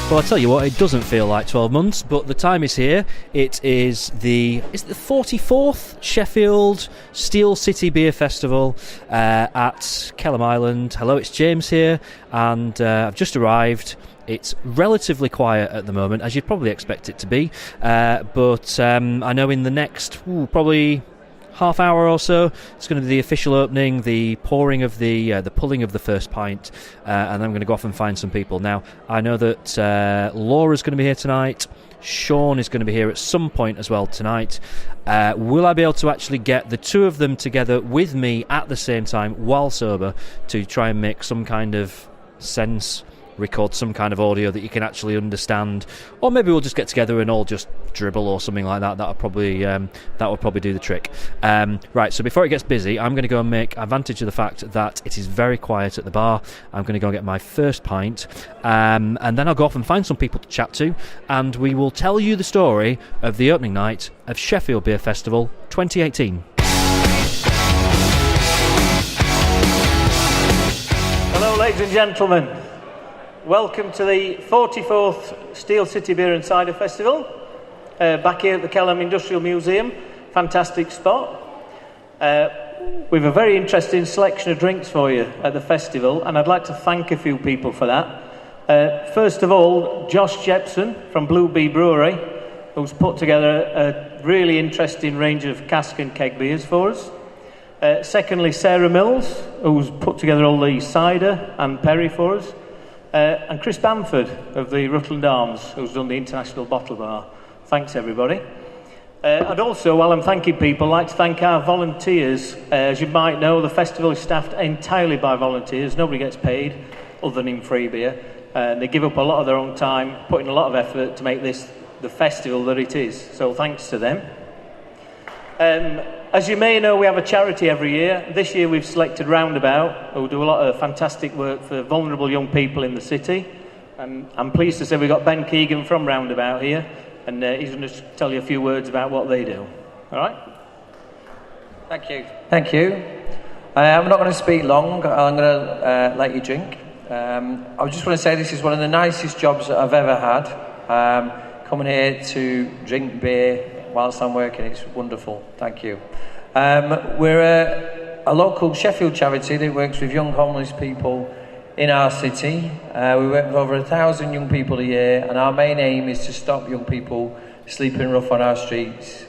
Well, I tell you what, it doesn't feel like 12 months, but the time is here. It is the 44th Sheffield Steel City Beer Festival at Kelham Island. Hello, it's James here, and I've just arrived. It's relatively quiet at the moment, as you'd probably expect it to be, but I know in the next probably half hour or so, it's going to be the official opening, the pouring of the pulling of the first pint, and I'm going to go off and find some people. Now, I know that Laura's going to be here tonight. Sean is going to be here at some point as well tonight. Will I be able to actually get the two of them together with me at the same time while sober to try and make some kind of sense, record some kind of audio that you can actually understand, or maybe we'll just get together and all just dribble or something like that. That'll probably do the trick. Right, so before it gets busy, I'm going to go and make advantage of the fact that it is very quiet at the bar. I'm going to go and get my first pint, and then I'll go off and find some people to chat to, and we will tell you the story of the opening night of Sheffield Beer Festival 2018. Hello, ladies and gentlemen. Welcome to the 44th Steel City Beer and Cider Festival, back here at the Kelham Industrial Museum. Fantastic spot. We've a very interesting selection of drinks for you at the festival, and I'd like to thank a few people for that. First of all, Josh Jepson from Blue Bee Brewery, who's put together a really interesting range of cask and keg beers for us. Secondly, Sarah Mills, who's put together all the cider and perry for us. And Chris Bamford of the Rutland Arms, who's done the International Bottle Bar. Thanks, everybody. I'd also, while I'm thanking people, like to thank our volunteers. As you might know, the festival is staffed entirely by volunteers. Nobody gets paid other than in free beer. They give up a lot of their own time, put in a lot of effort to make this the festival that it is. So thanks to them. As you may know, we have a charity every year. This year we've selected Roundabout, who do a lot of fantastic work for vulnerable young people in the city. And I'm pleased to say we've got Ben Keegan from Roundabout here, and he's going to tell you a few words about what they do. All right? Thank you. Thank you. I'm not going to speak long. I'm going to let you drink. I just want to say this is one of the nicest jobs that I've ever had. Coming here to drink beer whilst I'm working, it's wonderful. Thank you. We're a local Sheffield charity that works with young homeless people in our city. We work with over 1,000 young people a year, and our main aim is to stop young people sleeping rough on our streets.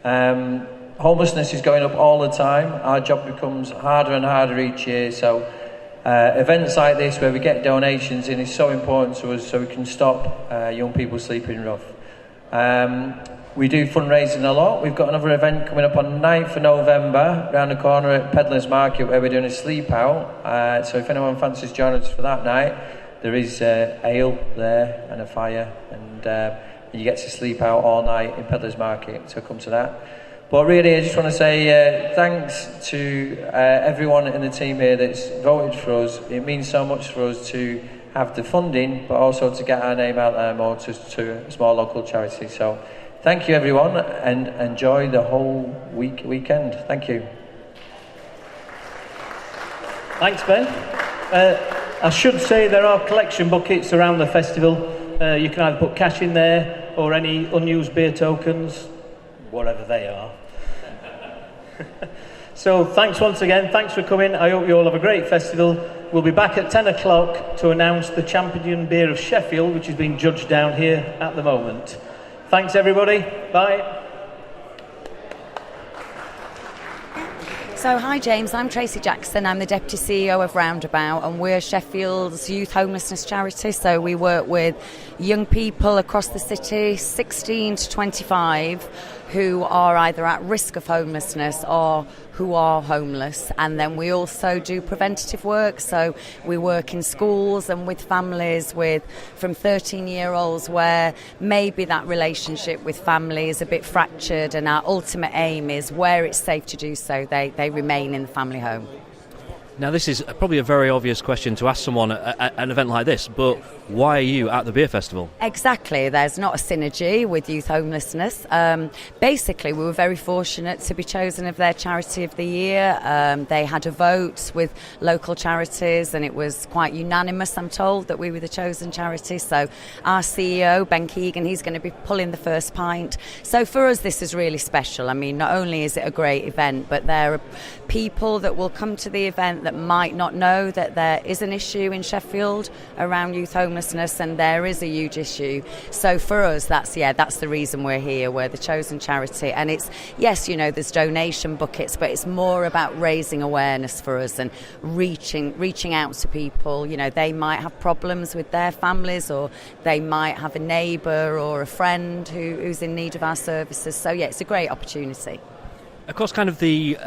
Homelessness is going up all the time. Our job becomes harder and harder each year, so events like this where we get donations in is so important to us so we can stop young people sleeping rough. We do fundraising a lot. We've got another event coming up on 9th of November around the corner at Pedlar's Market where we're doing a sleep out. So if anyone fancies joining us for that night, there is ale there and a fire, and you get to sleep out all night in Pedlar's Market, so come to that. But really, I just want to say thanks to everyone in the team here that's voted for us. It means so much for us to have the funding, but also to get our name out there more to a small local charity. So thank you, everyone, and enjoy the whole weekend. Thank you. Thanks, Ben. I should say there are collection buckets around the festival. You can either put cash in there or any unused beer tokens, whatever they are. So thanks once again. Thanks for coming. I hope you all have a great festival. We'll be back at 10 o'clock to announce the champion beer of Sheffield, which is being judged down here at the moment. Thanks, everybody. Bye. So, hi James, I'm Tracy Jackson. I'm the Deputy CEO of Roundabout, and we're Sheffield's youth homelessness charity. So we work with young people across the city, 16 to 25, who are either at risk of homelessness or who are homeless. And then we also do preventative work, so we work in schools and with families from 13-year-olds where maybe that relationship with family is a bit fractured, and our ultimate aim is where it's safe to do so, they remain in the family home. Now, this is probably a very obvious question to ask someone at an event like this, but why are you at the beer festival? Exactly. There's not a synergy with youth homelessness. Basically, we were very fortunate to be chosen as their charity of the year. They had a vote with local charities, and it was quite unanimous, I'm told, that we were the chosen charity. So our CEO, Ben Keegan, he's going to be pulling the first pint. So for us, this is really special. I mean, not only is it a great event, but there are people that will come to the event that might not know that there is an issue in Sheffield around youth homelessness, and there is a huge issue. So for us, that's the reason we're here. We're the chosen charity, and it's, yes, there's donation buckets, but it's more about raising awareness for us and reaching out to people. They might have problems with their families, or they might have a neighbour or a friend who's in need of our services. So it's a great opportunity. Of course, kind of the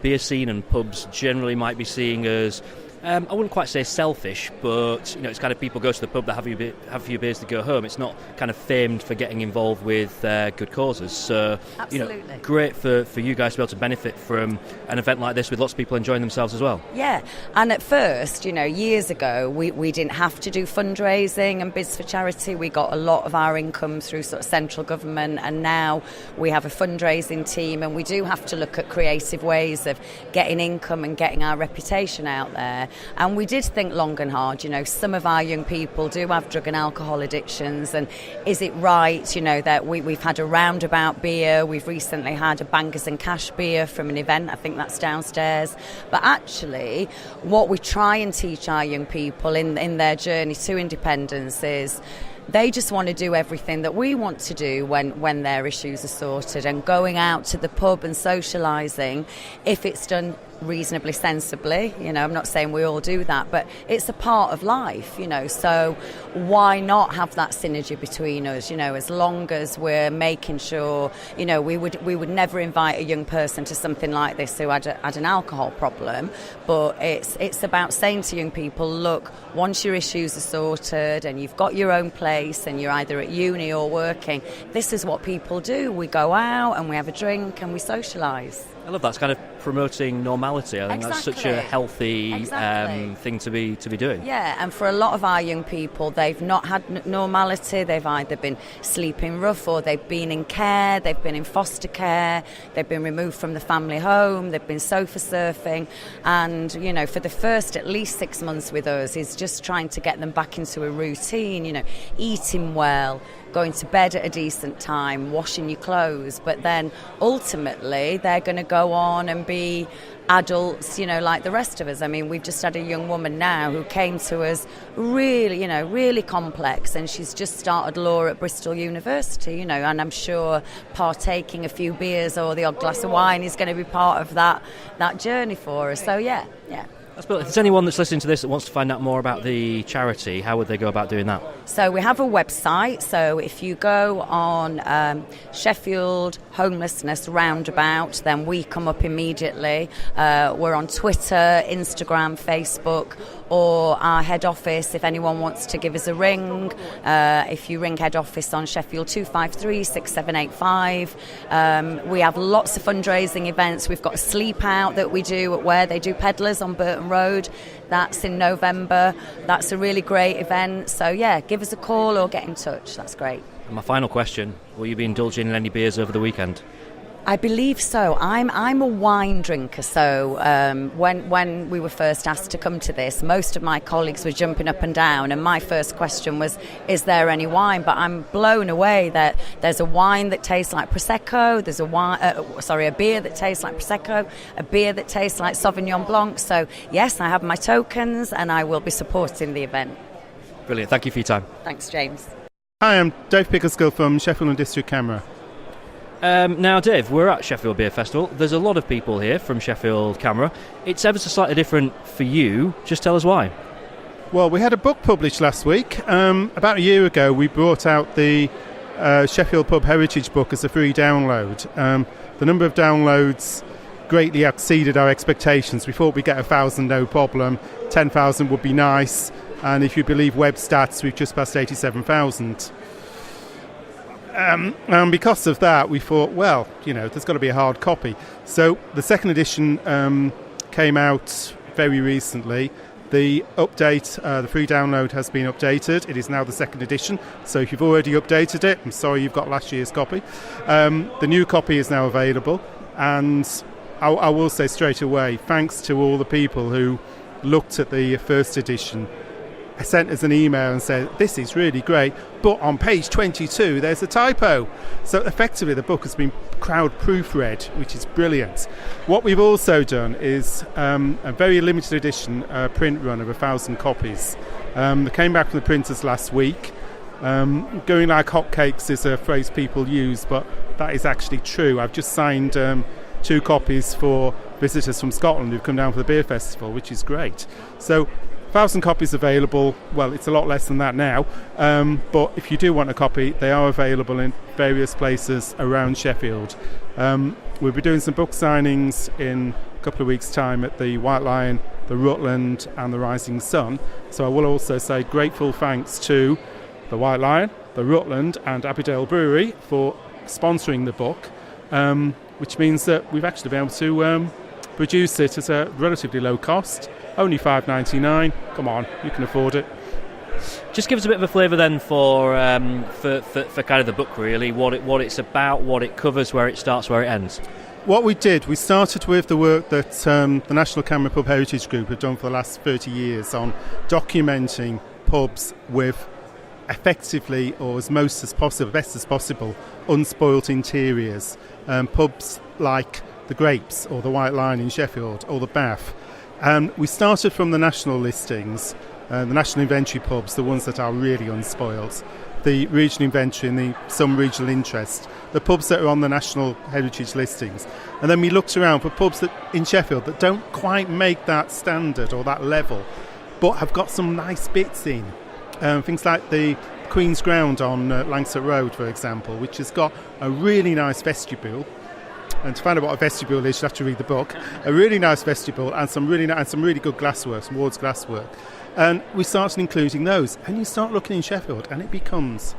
beer scene and pubs generally might be seeing as, I wouldn't quite say selfish, but it's kind of people go to the pub, they have a few beers to go home. It's not kind of famed for getting involved with good causes. So, absolutely. Great for you guys to be able to benefit from an event like this with lots of people enjoying themselves as well. Yeah, and at first, years ago, we didn't have to do fundraising and bids for charity. We got a lot of our income through sort of central government, and now we have a fundraising team, and we do have to look at creative ways of getting income and getting our reputation out there. And we did think long and hard. Some of our young people do have drug and alcohol addictions, and is it right, that we've had a Roundabout beer, we've recently had a Bangers and Cash beer from an event, I think that's downstairs. But actually, what we try and teach our young people in their journey to independence is they just want to do everything that we want to do when their issues are sorted, and going out to the pub and socialising, if it's done reasonably sensibly. I'm not saying we all do that, but it's a part of life, so why not have that synergy between us, as long as we're making sure, we would never invite a young person to something like this who had an alcohol problem, but it's about saying to young people, look, once your issues are sorted and you've got your own place and you're either at uni or working, this is what people do. We go out and we have a drink and we socialise. I love that. It's kind of promoting normality. I think that's such a healthy thing to be doing. Yeah, and for a lot of our young people, they've not had normality. They've either been sleeping rough, or they've been in care, they've been in foster care, they've been removed from the family home, they've been sofa surfing, and for the first at least 6 months with us is just trying to get them back into a routine, eating well, going to bed at a decent time, washing your clothes, but then ultimately they're going to go on and be adults, like the rest of us. I mean, we've just had a young woman now who came to us really complex, and she's just started law at Bristol University, and I'm sure partaking a few beers or the odd glass of wine is going to be part of that journey for us. So yeah. If there's anyone that's listening to this that wants to find out more about the charity, how would they go about doing that? So we have a website. So if you go on Sheffield Homelessness Roundabout, then we come up immediately. We're on Twitter, Instagram, Facebook, or our head office if anyone wants to give us a ring. If you ring head office on Sheffield 253 6785. We have lots of fundraising events. We've got a sleep out that we do at where they do Peddlers on Burton Road. That's in November. That's a really great event. So yeah, give us a call or get in touch. That's great. And my final question, will you be indulging in any beers over the weekend? I believe so. I'm a wine drinker, so when we were first asked to come to this, most of my colleagues were jumping up and down, and my first question was, is there any wine? But I'm blown away that there's a wine that tastes like Prosecco, there's a beer that tastes like Prosecco, a beer that tastes like Sauvignon Blanc. So yes, I have my tokens and I will be supporting the event. Brilliant. Thank you for your time. Thanks, James. Hi, I'm Dave Pickersgill from Sheffield and District Camera. Now, Dave, we're at Sheffield Beer Festival. There's a lot of people here from Sheffield Camera. It's ever so slightly different for you. Just tell us why. Well, we had a book published last week. About a year ago, we brought out the Sheffield Pub Heritage book as a free download. The number of downloads greatly exceeded our expectations. We thought we'd get 1,000, no problem. 10,000 would be nice. And if you believe web stats, we've just passed 87,000. And because of that, we thought, well, there's got to be a hard copy. So the second edition came out very recently. The update, the free download has been updated. It is now the second edition. So if you've already updated it, I'm sorry you've got last year's copy. The new copy is now available. And I will say straight away, thanks to all the people who looked at the first edition, sent us an email and said, this is really great, but on page 22 there's a typo. So effectively the book has been crowd proofread, which is brilliant. What we've also done is a very limited edition print run of 1,000 copies. They came back from the printers last week. Going like hotcakes is a phrase people use, but that is actually true. I've just signed 2 copies for visitors from Scotland who've come down for the beer festival, which is great. So 1,000 copies available. Well, it's a lot less than that now, but if you do want a copy, they are available in various places around Sheffield. We'll be doing some book signings in a couple of weeks' time at the White Lion, the Rutland and the Rising Sun. So I will also say grateful thanks to the White Lion, the Rutland and Abbeydale Brewery for sponsoring the book, which means that we've actually been able to produce it at a relatively low cost. Only $5.99. Come on, you can afford it. Just give us a bit of a flavour then for kind of the book, really, what it's about, what it covers, where it starts, where it ends. What we did, we started with the work that the National Camera Pub Heritage Group have done for the last 30 years on documenting pubs with effectively, or as most as possible, best as possible, unspoilt interiors. Pubs like the Grapes or the White Lion in Sheffield or the Bath. We started from the national listings, the national inventory pubs, the ones that are really unspoiled, the regional inventory and some regional interest, the pubs that are on the national heritage listings. And then we looked around for pubs that in Sheffield that don't quite make that standard or that level, but have got some nice bits in. Things like the Queen's Ground on Langsett Road, for example, which has got a really nice vestibule. And to find out what a vestibule is, you have to read the book. A really nice vestibule and some really good glasswork, some Ward's glasswork. And we started including those. And you start looking in Sheffield and it becomes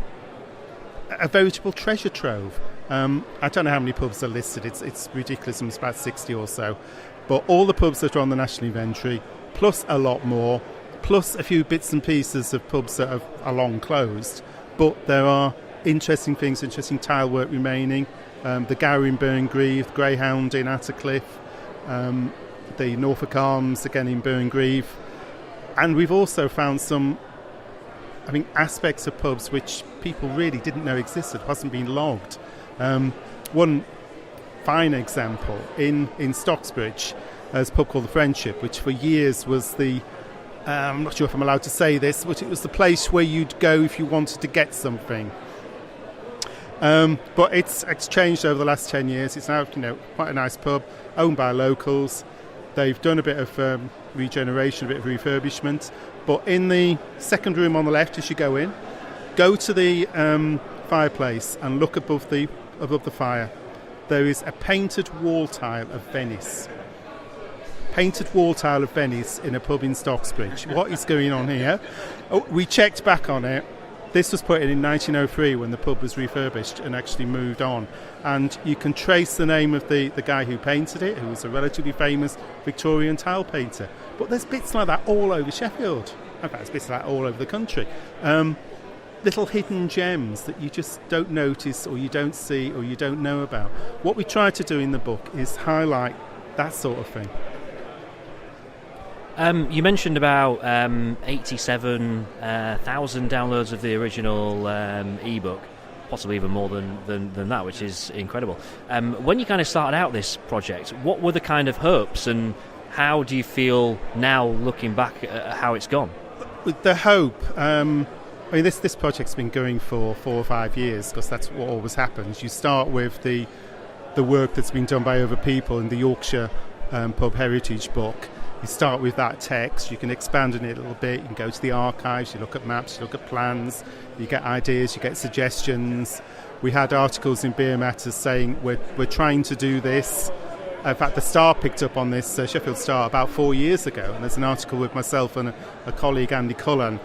a veritable treasure trove. I don't know how many pubs are listed. It's ridiculous. It's about 60 or so. But all the pubs that are on the national inventory, plus a lot more, plus a few bits and pieces of pubs that are long closed. But there are interesting things, interesting tile work remaining. The Gower in Burngreave, the Greyhound in Attercliffe, the Norfolk Arms again in Burngreave. And we've also found some, aspects of pubs which people really didn't know existed, hasn't been logged. One fine example, in Stocksbridge, there's a pub called the Friendship, which for years was I'm not sure if I'm allowed to say this, but it was the place where you'd go if you wanted to get something. But it's changed over the last 10 years. It's now, quite a nice pub, owned by locals. They've done a bit of regeneration, a bit of refurbishment. But in the second room on the left, as you go in, go to the fireplace and look above the fire. There is a painted wall tile of Venice. Painted wall tile of Venice in a pub in Stocksbridge. What is going on here? We checked back on it. This was put in 1903 when the pub was refurbished and actually moved on. And you can trace the name of the guy who painted it, who was a relatively famous Victorian tile painter. But there's bits like that all over Sheffield. In fact, there's bits like that all over the country. Little hidden gems that you just don't notice or you don't see or you don't know about. What we try to do in the book is highlight that sort of thing. You mentioned about 87,000 downloads of the original ebook, possibly even more than that, which is incredible. When you kind of started out this project, what were the kind of hopes and how do you feel now looking back at how it's gone? With the hope, this project's been going for 4 or 5 years because that's what always happens. You start with the work that's been done by other people in the Yorkshire Pub Heritage book. You start with that text, you can expand on it a little bit, you can go to the archives, you look at maps, you look at plans, you get ideas, you get suggestions. We had articles in Beer Matters saying we're trying to do this. In fact, the Star picked up on this, Sheffield Star, about 4 years ago, and there's an article with myself and a colleague, Andy Cullen,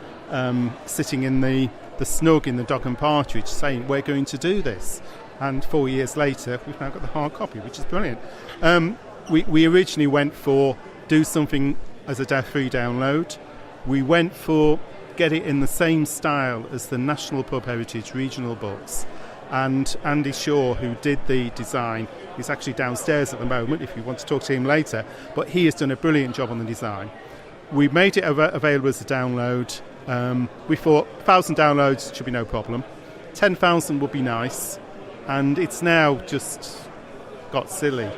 sitting in the snug in the Dog and Partridge saying we're going to do this. And 4 years later, we've now got the hard copy, which is brilliant. We originally went for do something as a free download. We went for get it in the same style as the National Pub Heritage regional books. And Andy Shaw, who did the design, is actually downstairs at the moment if you want to talk to him later, but he has done a brilliant job on the design. We made it available as a download. We thought 1,000 downloads should be no problem. 10,000 would be nice, and it's now just got silly.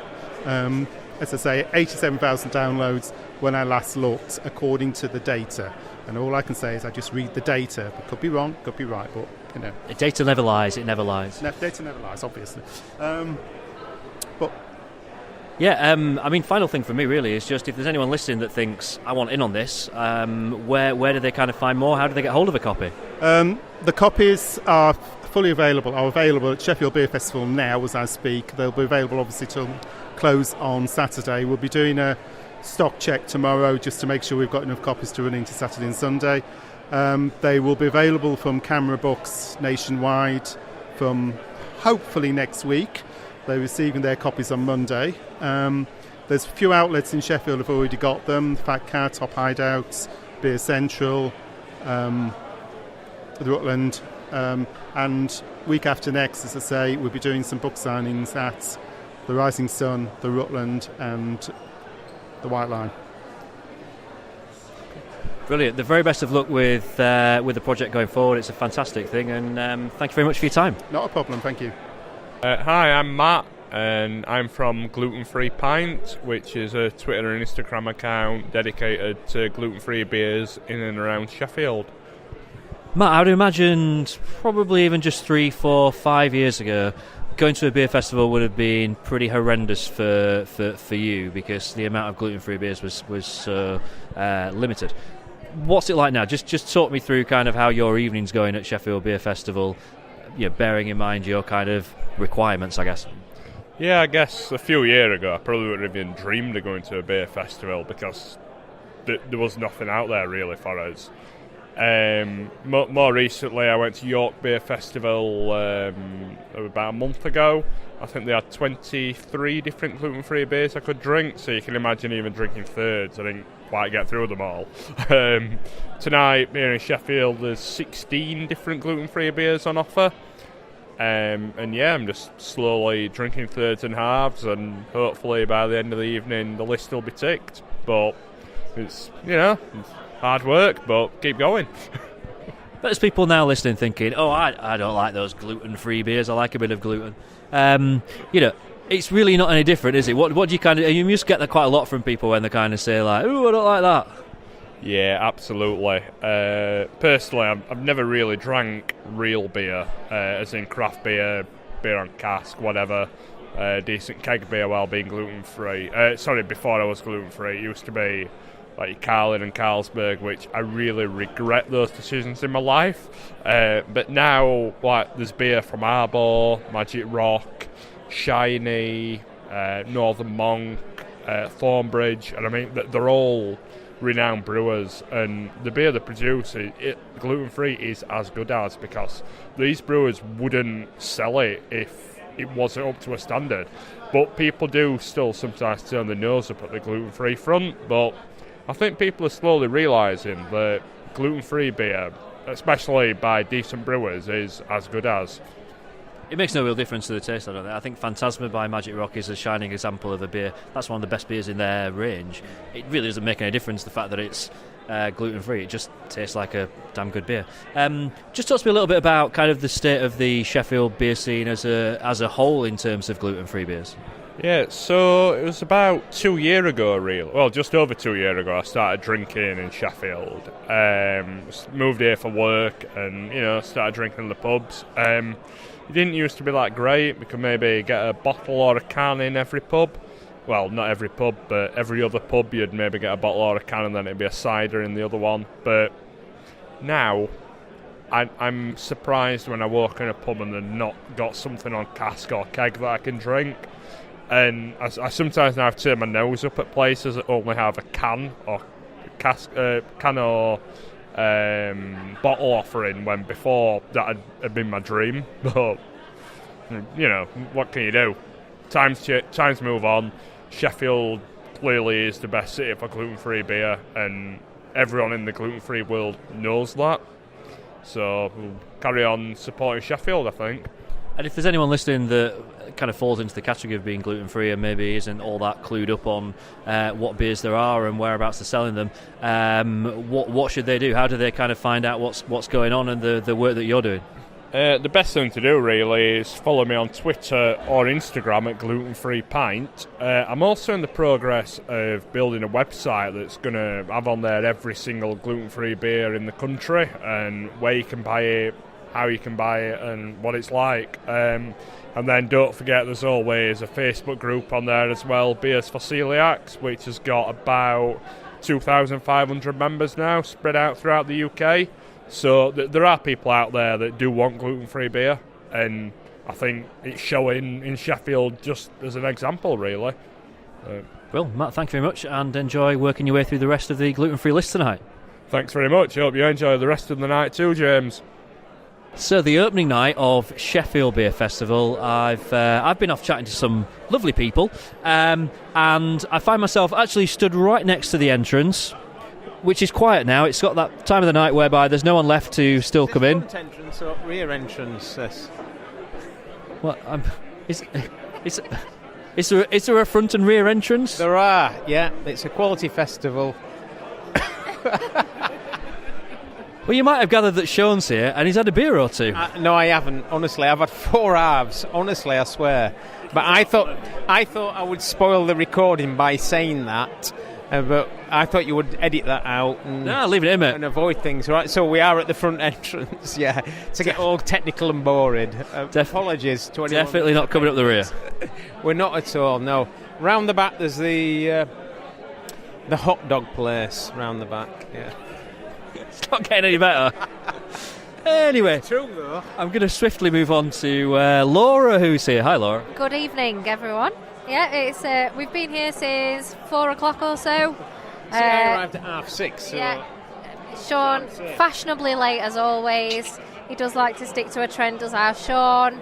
As I say, 87,000 downloads when I last looked, according to the data. And all I can say is I just read the data. It could be wrong, could be right, but, you know. Data never lies, it never lies. Data never lies, obviously. Final thing for me really is just if there's anyone listening that thinks, I want in on this, where do they kind of find more? How do they get hold of a copy? The copies are available at Sheffield Beer Festival now as I speak. They'll be available obviously till close on Saturday. We'll be doing a stock check tomorrow just to make sure we've got enough copies to run into Saturday and Sunday. They will be available from Camera Books nationwide from hopefully next week. They're receiving their copies on Monday. There's a few outlets in Sheffield have already got them. Fat Cat, Top Hideouts, Beer Central, the Rutland. And week after next, as I say, we'll be doing some book signings at the Rising Sun, the Rutland and the White Line. Brilliant. The very best of luck with the project going forward. It's a fantastic thing, and thank you very much for your time. Not a problem, thank you. Hi, I'm Matt, and I'm from Gluten-Free Pint, which is a Twitter and Instagram account dedicated to gluten-free beers in and around Sheffield. Matt, I would imagine probably even just 3, 4, 5 years ago, going to a beer festival would have been pretty horrendous for you because the amount of gluten-free beers was so limited. What's it like now? Just talk me through kind of how your evening's going at Sheffield Beer Festival, bearing in mind your kind of requirements, I guess. Yeah, I guess a few years ago I probably would have even dreamed of going to a beer festival because there was nothing out there really for us. More recently I went to York Beer Festival about a month ago. I think they had 23 different gluten-free beers I could drink, so you can imagine even drinking thirds. I didn't quite get through them all. Tonight here in Sheffield there's 16 different gluten-free beers on offer. I'm just slowly drinking thirds and halves, and hopefully by the end of the evening the list will be ticked. But it's hard work, but keep going. But there's people now listening thinking, I don't like those gluten-free beers, I like a bit of gluten. It's really not any different, is it? What do you must get that quite a lot from people when they kind of say like, I don't like that. Yeah, absolutely. Personally, I've never really drank real beer, as in craft beer, beer on cask, whatever, decent keg beer while being gluten-free. Before I was gluten-free, it used to be like Carlin and Carlsberg, which I really regret those decisions in my life. But now, there's beer from Arbor, Magic Rock, Shiny, Northern Monk, Thornbridge, and I mean, they're all renowned brewers, and the beer they produce, gluten-free, is as good as, because these brewers wouldn't sell it if it wasn't up to a standard. But people do still sometimes turn their nose up at the gluten-free front, but I think people are slowly realising that gluten-free beer, especially by decent brewers, is as good as. It makes no real difference to the taste, I don't think. I think Phantasma by Magic Rock is a shining example of a beer. That's one of the best beers in their range. It really doesn't make any difference, the fact that it's gluten-free. It just tastes like a damn good beer. Just talk to me a little bit about kind of the state of the Sheffield beer scene as a whole in terms of gluten-free beers. Yeah, so it was about 2 years ago, really. Well, just over 2 years ago, I started drinking in Sheffield. Moved here for work and, started drinking in the pubs. It didn't used to be that great. We could maybe get a bottle or a can in every pub. Well, not every pub, but every other pub you'd maybe get a bottle or a can, and then it'd be a cider in the other one. But now, I'm surprised when I walk in a pub and they've not got something on cask or keg that I can drink. And I sometimes now turn my nose up at places that only have a can or bottle offering, when before that had been my dream. But what can you do? Times move on. Sheffield clearly is the best city for gluten-free beer, and everyone in the gluten-free world knows that. So we'll carry on supporting Sheffield, I think. And if there's anyone listening that kind of falls into the category of being gluten-free and maybe isn't all that clued up on what beers there are and whereabouts they're selling them, what should they do? How do they kind of find out what's going on and the work that you're doing? The best thing to do really is follow me on Twitter or Instagram at Gluten-Free Pint. I'm also in the progress of building a website that's going to have on there every single gluten-free beer in the country and where you can buy it, how you can buy it and what it's like. And then don't forget there's always a Facebook group on there as well, Beers for Celiacs, which has got about 2,500 members now spread out throughout the UK. So there are people out there that do want gluten-free beer, and I think it's showing in Sheffield just as an example, really. Well, Matt, thank you very much, and enjoy working your way through the rest of the gluten-free list tonight. Thanks very much. Hope you enjoy the rest of the night too, James. So the opening night of Sheffield Beer Festival, I've been off chatting to some lovely people, and I find myself actually stood right next to the entrance, which is quiet now. It's got that time of the night whereby there's no one left to still come in. Front entrance or rear entrance? Well, is there a front and rear entrance? There are, yeah. It's a quality festival. Well, you might have gathered that Sean's here and he's had a beer or two. No, I haven't. Honestly, I've had 4 halves. Honestly, I swear. But I thought I would spoil the recording by saying that. But I thought you would edit that out and, leave it in, mate, and avoid things, right? So we are at the front entrance, yeah, to get all technical and boring. Apologies to anyone. Definitely not coming up the rear. We're not at all, no. Round the back, there's the hot dog place round the back, yeah. It's not getting any better. Anyway, it's true, though. I'm going to swiftly move on to Laura, who's here. Hi, Laura. Good evening, everyone. Yeah, it's we've been here since 4 o'clock or so. I arrived at 6:30. So yeah, Sean, fashionably late as always. He does like to stick to a trend, does our Sean.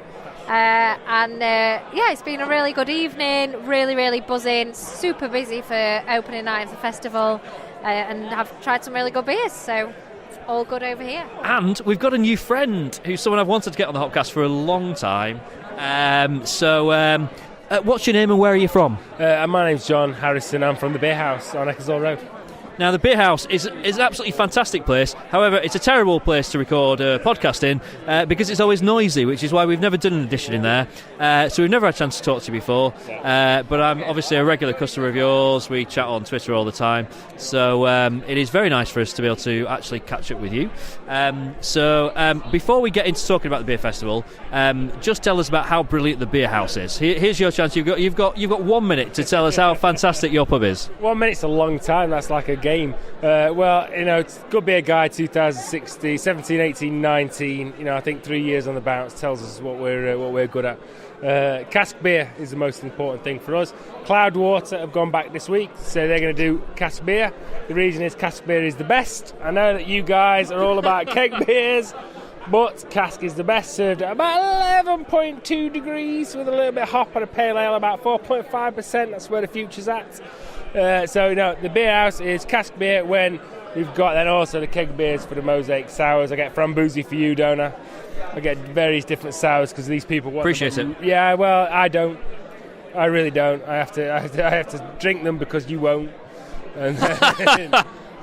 It's been a really good evening, really, really buzzing, super busy for opening night of the festival, and I've tried some really good beers, so all good over here. And we've got a new friend who's someone I've wanted to get on the Hopcast for a long time. What's your name and where are you from? My name's John Harrison. I'm from the Beer House on Ecclesall Road. Now, the Beer House is an absolutely fantastic place. However, it's a terrible place to record a podcast in because it's always noisy, which is why we've never done an edition in there. So we've never had a chance to talk to you before. But I'm obviously a regular customer of yours. We chat on Twitter all the time. So it is very nice for us to be able to actually catch up with you. Before we get into talking about the beer festival, just tell us about how brilliant the Beer House is. Here's your chance. You've got 1 minute to tell us how fantastic your pub is. 1 minute's a long time. That's like a game. It's Good Beer Guide 2016, 17, 18, 19. I think 3 years on the bounce tells us what we're good at. Cask beer is the most important thing for us. Cloudwater have gone back this week, so they're going to do cask beer. The reason is cask beer is the best. I know that you guys are all about keg beers, but cask is the best, served at about 11.2 degrees with a little bit of hop and a pale ale, about 4.5%. That's where the future's at. The Beer House is cask beer when we've got then also the keg beers for the mosaic sours. I get framboosey for you, don't I? I get various different sours because these people want appreciate them. it. Yeah, well, I don't. I really don't. I have to drink them because you won't. And then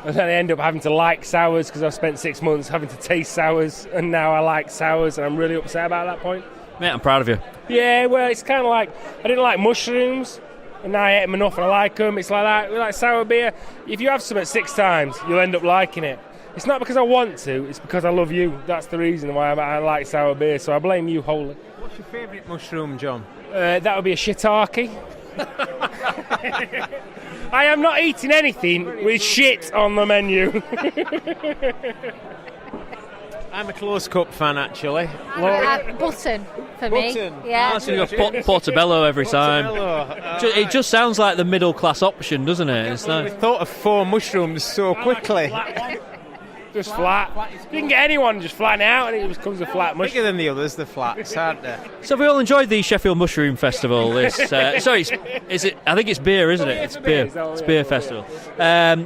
I end up having to like sours because I've spent 6 months having to taste sours, and now I like sours, and I'm really upset about that point. Mate, I'm proud of you. Yeah, well, it's kind of like I didn't like mushrooms. And now I ate them enough and I like them. It's like that. We like sour beer. If you have something 6 times, you'll end up liking it. It's not because I want to, it's because I love you. That's the reason why I like sour beer, so I blame you wholly. What's your favourite mushroom, John? That would be a shiitake. I am not eating anything with shit on the menu. I'm a close cup fan, actually. Button for me. Yeah. You've got Portobello every time. It just sounds like the middle class option, doesn't it? It's nice. We thought of 4 mushrooms so quickly. Just flat. You can get anyone just flat out, and it just comes a flat mush. Bigger than the others, the flats, aren't they? So we all enjoyed the Sheffield Mushroom Festival. This, sorry, is it? I think it's beer, isn't it? It's beer. It's beer festival.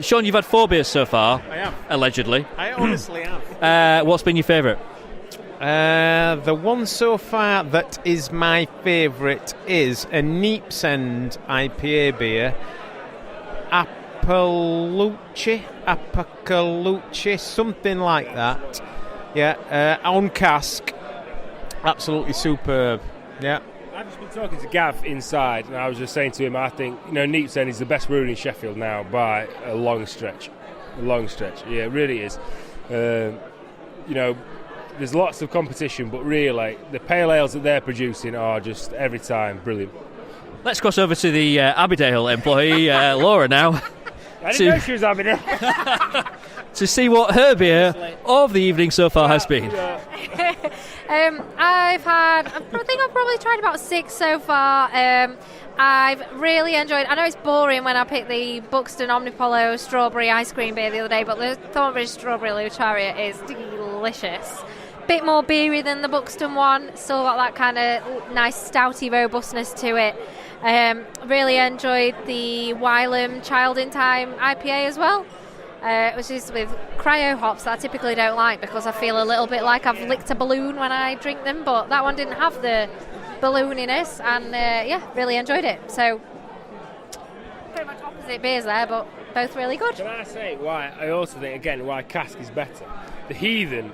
Sean, you've had 4 beers so far. I have. Allegedly. I honestly have. What's been your favourite? The one so far that is my favourite is a Neepsend IPA beer, Apocalucci, something like that. Yeah, on cask. Absolutely superb. Yeah. I've just been talking to Gav inside, and I was just saying to him, I think Neepsend is the best brewery in Sheffield now by a long stretch. Yeah, it really is. There's lots of competition, but really, the pale ales that they're producing are just every time brilliant. Let's cross over to the Abbeydale employee, Laura, now. I didn't know she was Abbeydale. To see what her beer of the evening so far has been. I think I've probably tried about 6 so far. I've really enjoyed. I know it's boring when I picked the Buxton Omnipolo strawberry ice cream beer the other day, but the Thornbridge strawberry Lucharia is delicious. Bit more beery than the Buxton one. Still got that kind of nice stouty robustness to it. Really enjoyed the Wylam Child in Time IPA as well, which is with cryo hops that I typically don't like because I feel a little bit like I've licked a balloon when I drink them, but that one didn't have the ballooniness, and really enjoyed it. So pretty much opposite beers there, but both really good. Can I say why I also think again why cask is better? The Heathen,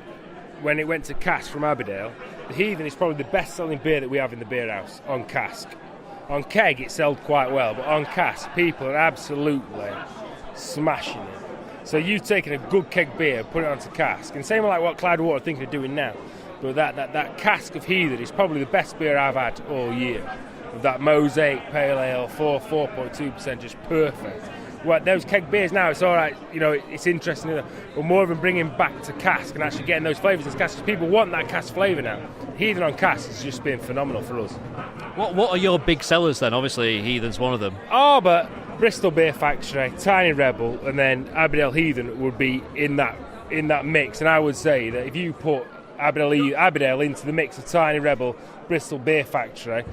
when it went to cask from Abbeydale, the Heathen is probably the best selling beer that we have in the beer house on cask. On keg it sold quite well, but on cask people are absolutely smashing it. So you've taken a good keg beer, put it onto cask, and same like what Cloudwater are thinking of doing now. But that cask of Heathen is probably the best beer I've had all year. With that Mosaic Pale Ale, 4.2%, just perfect. Well, those keg beers now, it's all right, it's interesting, but more of them bringing back to cask and actually getting those flavours in cask, because people want that cask flavour now. Heathen on cask has just been phenomenal for us. What are your big sellers then? Obviously, Heathen's one of them. Oh, but Bristol Beer Factory, Tiny Rebel, and then Abbeydale Heathen would be in that mix. And I would say that if you put Abbeydale into the mix of Tiny Rebel, Bristol Beer Factory,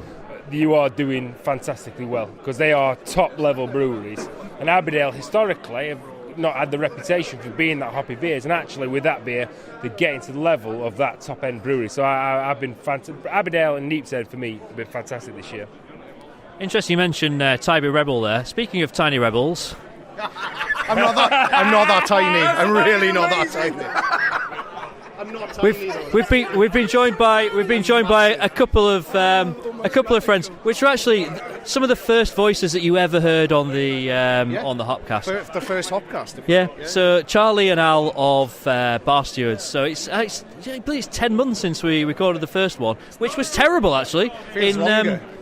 you are doing fantastically well, because they are top-level breweries. And Abbeydale, historically, have not had the reputation for being that hoppy beers, and actually with that beer, they're getting to the level of that top-end brewery. So I've been Abbeydale and Neepsend, for me, have been fantastic this year. Interesting you mentioned Tiny Rebel there. Speaking of Tiny Rebels... I'm not that tiny. I'm really not that tiny. I'm not tiny. We've been joined by a couple of friends, which are actually some of the first voices that you ever heard on the Hopcast. The first Hopcast. Yeah. So Charlie and Al of Bar Stewards. So it's I believe it's 10 months since we recorded the first one, which was terrible actually.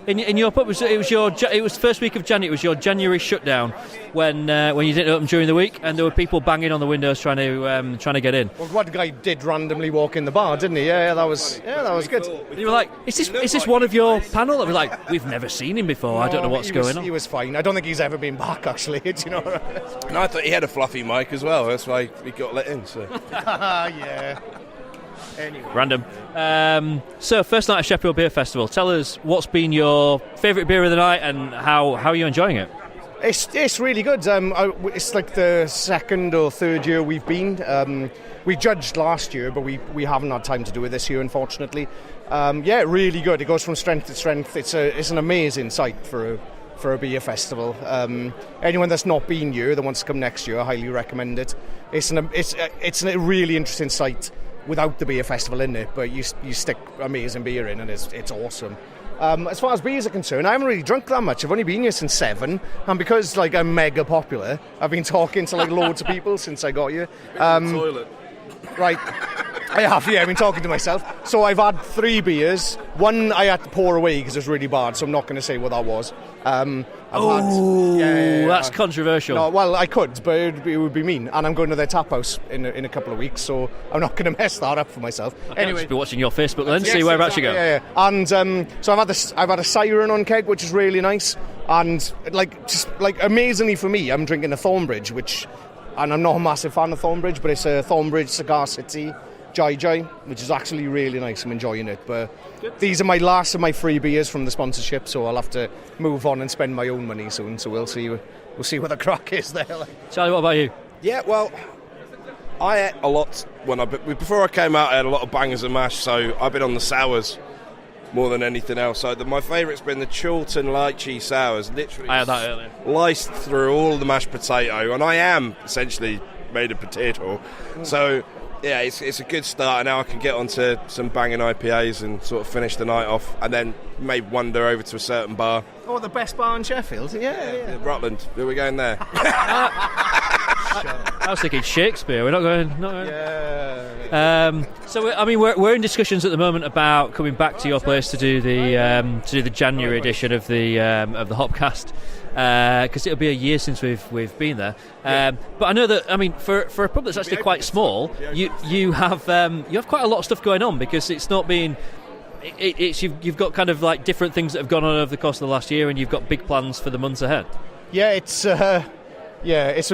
In your pub, it was first week of January. It was your January shutdown when you didn't open during the week, and there were people banging on the windows trying to get in. Well, one guy did randomly walk in the bar, didn't he? Yeah, that was good. You were like, is this one of your panel? I was like, we've never seen him before. I don't know what's going on. He was fine. I don't think he's ever been back actually. Do you know? No, I thought he had a fluffy mic as well. That's why he got let in. So. Yeah. Anyway. Random. So, first night at Sheffield Beer Festival. Tell us what's been your favourite beer of the night and how are you enjoying it? It's really good. It's like the second or third year we've been. We judged last year, but we haven't had time to do it this year, unfortunately. Really good. It goes from strength to strength. It's an amazing site for a beer festival. Anyone that's not been here that wants to come next year, I highly recommend it. It's a really interesting site without the beer festival in it, but you stick amazing beer in and it's awesome. As far as beers are concerned, I haven't really drunk that much. I've only been here since 7, and because I'm mega popular, I've been talking to loads of people since I got here. Toilet. Right. I have, yeah, I've been talking to myself. So I've had 3 beers. One I had to pour away because it was really bad, so I'm not going to say what that was. That's controversial. No, well, I could, but it would be mean. And I'm going to their tap house in a couple of weeks, so I'm not going to mess that up for myself. Anyway, I'll just be watching your Facebook then, see whereabouts you go. Yeah. And so I've had a Siren on keg, which is really nice. And amazingly for me, I'm drinking a Thornbridge, which and I'm not a massive fan of Thornbridge, but it's a Thornbridge Cigar City Jai, which is actually really nice. I'm enjoying it. But these are my last of my free beers from the sponsorship, so I'll have to move on and spend my own money soon. So we'll see what the crack is there. Charlie, what about you? Yeah, well, I ate a lot before I came out. I had a lot of bangers and mash, so I've been on the sours more than anything else. So my favourite's been the Chiltern lychee sours. Literally, I had that earlier. Sliced through all the mashed potato, and I am essentially made of potato. So yeah, it's a good start, and now I can get onto some banging IPAs and sort of finish the night off, and then maybe wander over to a certain bar. Oh, the best bar in Sheffield? Yeah. Rutland. Are we going there? I was thinking Shakespeare. We're not going. Yeah. So we're in discussions at the moment about coming back to your place to do the January edition of the Hopcast, because it'll be a year since we've been there. But I know that for a pub that's actually quite small, you have quite a lot of stuff going on, because it's not been. You've got kind of like different things that have gone on over the course of the last year, and you've got big plans for the months ahead. Yeah, it's a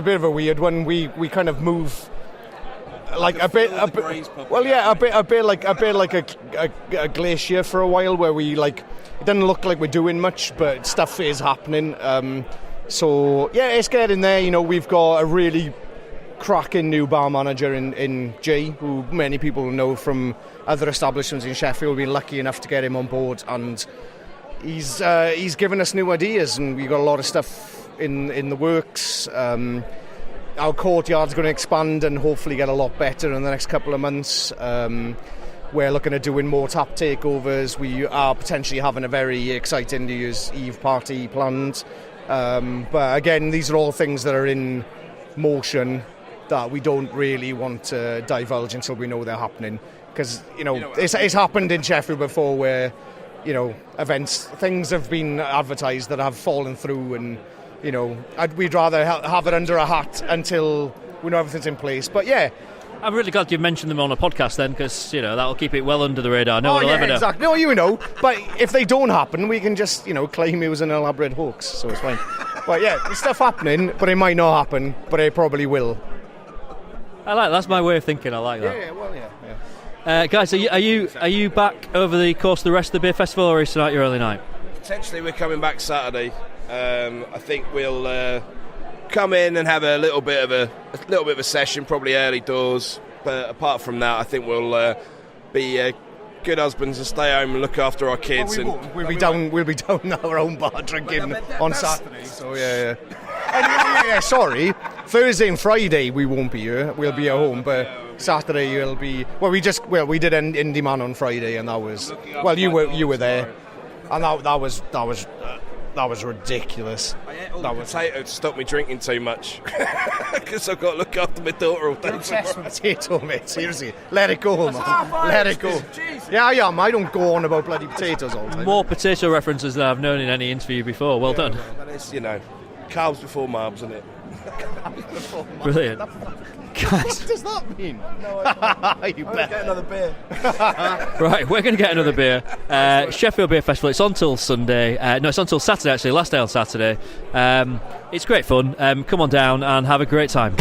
bit of a weird one. We kind of move like a bit like a glacier for a while, where we like it doesn't look like we're doing much, but stuff is happening. So yeah, it's getting there. You know, we've got a really cracking new bar manager in Jay, who many people know from other establishments in Sheffield. We've been lucky enough to get him on board, and he's given us new ideas, and we've got a lot of stuff in the works. Our courtyard's going to expand and hopefully get a lot better in the next couple of months. We're looking at doing more tap takeovers. We are potentially having a very exciting New Year's Eve party planned. But again, these are all things that are in motion that we don't really want to divulge until we know they're happening. Because, it's happened in Sheffield before, where, things have been advertised that have fallen through, and, we'd rather have it under a hat until we know everything's in place. But yeah, I'm really glad you mentioned them on a podcast then, because that'll keep it well under the radar. No one will ever know. Exactly. No, but if they don't happen, we can just claim it was an elaborate hoax, so it's fine. But yeah, there's stuff happening, but it might not happen, but it probably will. That's my way of thinking. I like that. Yeah. Guys, are you back over the course of the rest of the beer festival, or is tonight your early night? Potentially, we're coming back Saturday. I think we'll come in and have a little bit of a session, probably early doors. But apart from that, I think we'll be good husbands and stay home and look after our kids. We'll be down our own bar drinking on Saturday. So yeah. Anyway, sorry. Thursday and Friday we won't be here. We'll be at home, but Saturday will be. We did an Indie Man on Friday, and that was. Well, you were there, and that was ridiculous. I ate all the potato to stop me drinking too much, because I've got to look after my daughter all day. Obsessed with potato, mate. Seriously, let it go, man. Let it go. Yeah, I don't go on about bloody potatoes all the time. More potato references than I've known in any interview before. Well done. But it's carbs before marbs, isn't it? Brilliant. Guys. What does that mean? You bet. Get another beer. Right, we're going to get another beer. Sheffield Beer Festival. It's on till Sunday. It's on till Saturday, actually. Last day on Saturday. It's great fun. Come on down and have a great time.